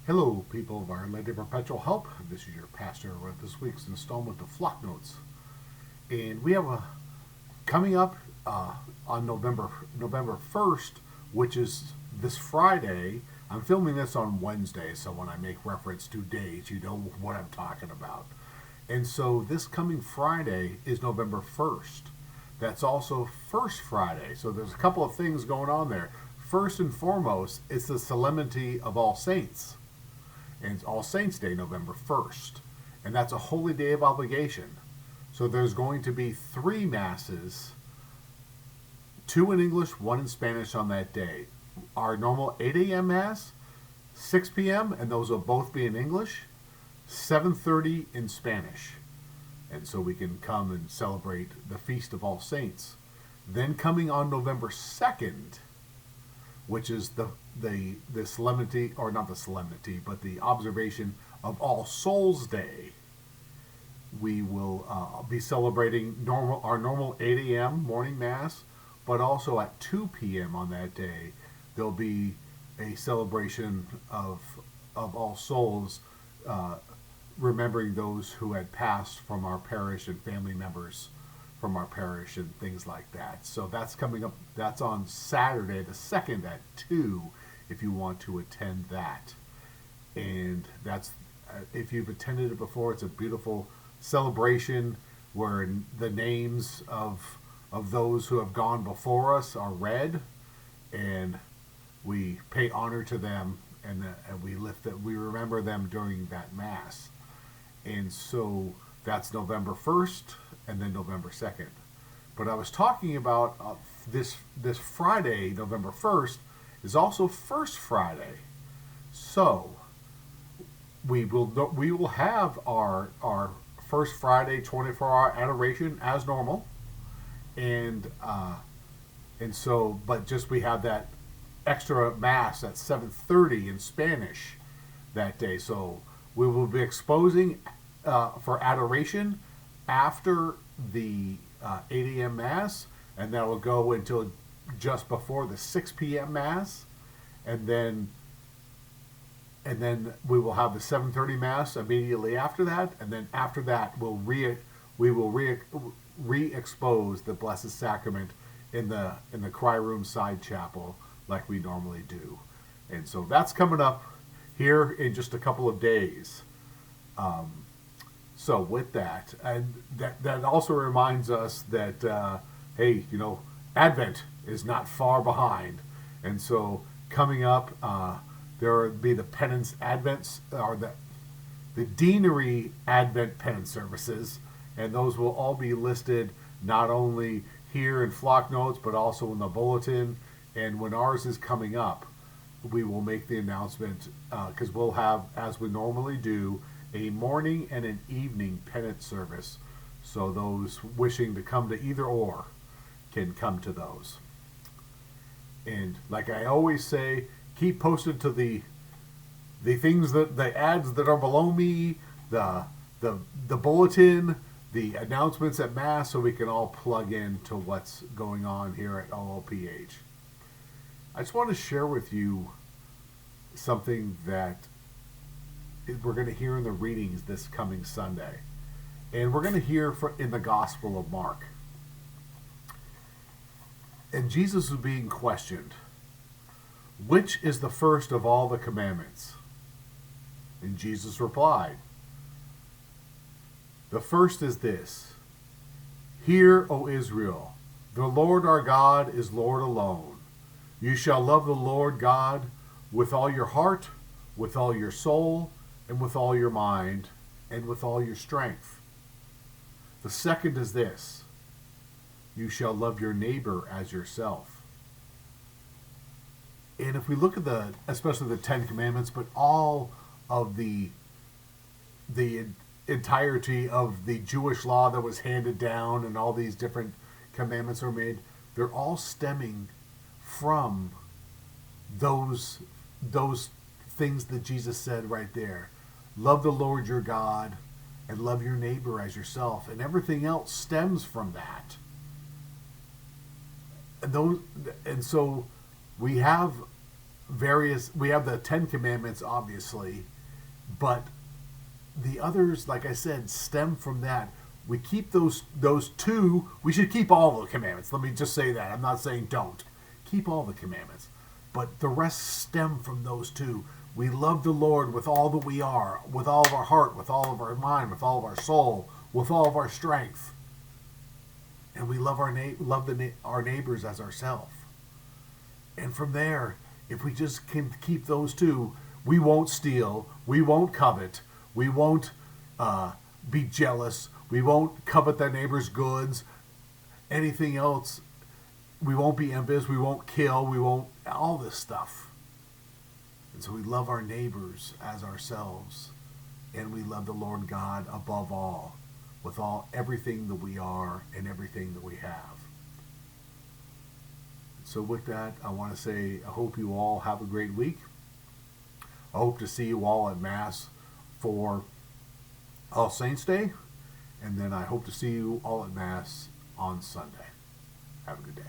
Hello, people of Our Lady of Perpetual Help. This is your pastor with this week's installment of Flock Notes, and we have a coming up on November 1st, which is this Friday. I'm filming this on Wednesday, so when I make reference to days, you know what I'm talking about. And so this coming Friday is November 1st. That's also First Friday, so there's a couple of things going on there. First and foremost, it's the Solemnity of All Saints, and it's All Saints Day, November 1st. And that's a holy day of obligation. So there's going to be three masses, two in English, one in Spanish on that day. Our normal 8 a.m. Mass, 6 p.m., and those will both be in English, 7:30 in Spanish. And so we can come and celebrate the Feast of All Saints. Then coming on November 2nd, which is the solemnity, or not the solemnity, but the observation of All Souls Day. We will be celebrating our normal 8 a.m. morning mass, but also at 2 p.m. on that day, there'll be a celebration of All Souls, remembering those who had passed from our parish and family members from our parish and things like that. So that's coming up. That's on Saturday the 2nd at 2 if you want to attend that. And that's if you've attended it before, it's a beautiful celebration where the names of those who have gone before us are read, and we pay honor to them, and we remember them during that mass. And so that's November 1st and then November 2nd. But I was talking about this Friday, November 1st, is also First Friday. So we will have our First Friday 24-hour adoration as normal, and so but just we have that extra mass at 7:30 in Spanish that day. So we will be exposing for adoration after the 8 a.m. Mass, and that will go until just before the 6 p.m. Mass, and then we will have the 7:30 Mass immediately after that, and then after that we will re-expose the Blessed Sacrament in the cry room side chapel like we normally do. And so that's coming up here in just a couple of days. So with that, and that also reminds us that hey, Advent is not far behind, and so coming up, there will be the penance Advents, or the Deanery Advent penance services, and those will all be listed not only here in Flock Notes but also in the bulletin. And when ours is coming up, we will make the announcement, because we'll have, as we normally do, a morning and an evening penance service. So those wishing to come to either or can come to those. And like I always say, keep posted to the things, the ads that are below me, the bulletin, the announcements at Mass, so we can all plug in to what's going on here at OLPH. I just want to share with you something that we're going to hear in the readings this coming Sunday. And we're going to hear in the Gospel of Mark. And Jesus is being questioned, which is the first of all the commandments? And Jesus replied, the first is this: Hear, O Israel, the Lord our God is Lord alone. You shall love the Lord God with all your heart, with all your soul, and with all your mind, and with all your strength. The second is this: you shall love your neighbor as yourself. And if we look at especially the Ten Commandments, but all of the entirety of the Jewish law that was handed down, and all these different commandments are made, they're all stemming from those things that Jesus said right there. Love the Lord your God and love your neighbor as yourself. And everything else stems from that. And so we have we have the 10 Commandments, obviously, but the others, like I said, stem from that. We keep those two. We should keep all the commandments. Let me just say that. I'm not saying don't. Keep all the commandments. But the rest stem from those two. We love the Lord with all that we are, with all of our heart, with all of our mind, with all of our soul, with all of our strength. And we love our neighbors as ourselves. And from there, if we just can keep those two, we won't steal, we won't covet, we won't be jealous, we won't covet their neighbor's goods, anything else. We won't be envious, we won't kill, we won't, all this stuff. And so we love our neighbors as ourselves, and we love the Lord God above all, with everything that we are and everything that we have. So with that, I want to say I hope you all have a great week. I hope to see you all at Mass for All Saints Day, and then I hope to see you all at Mass on Sunday. Have a good day.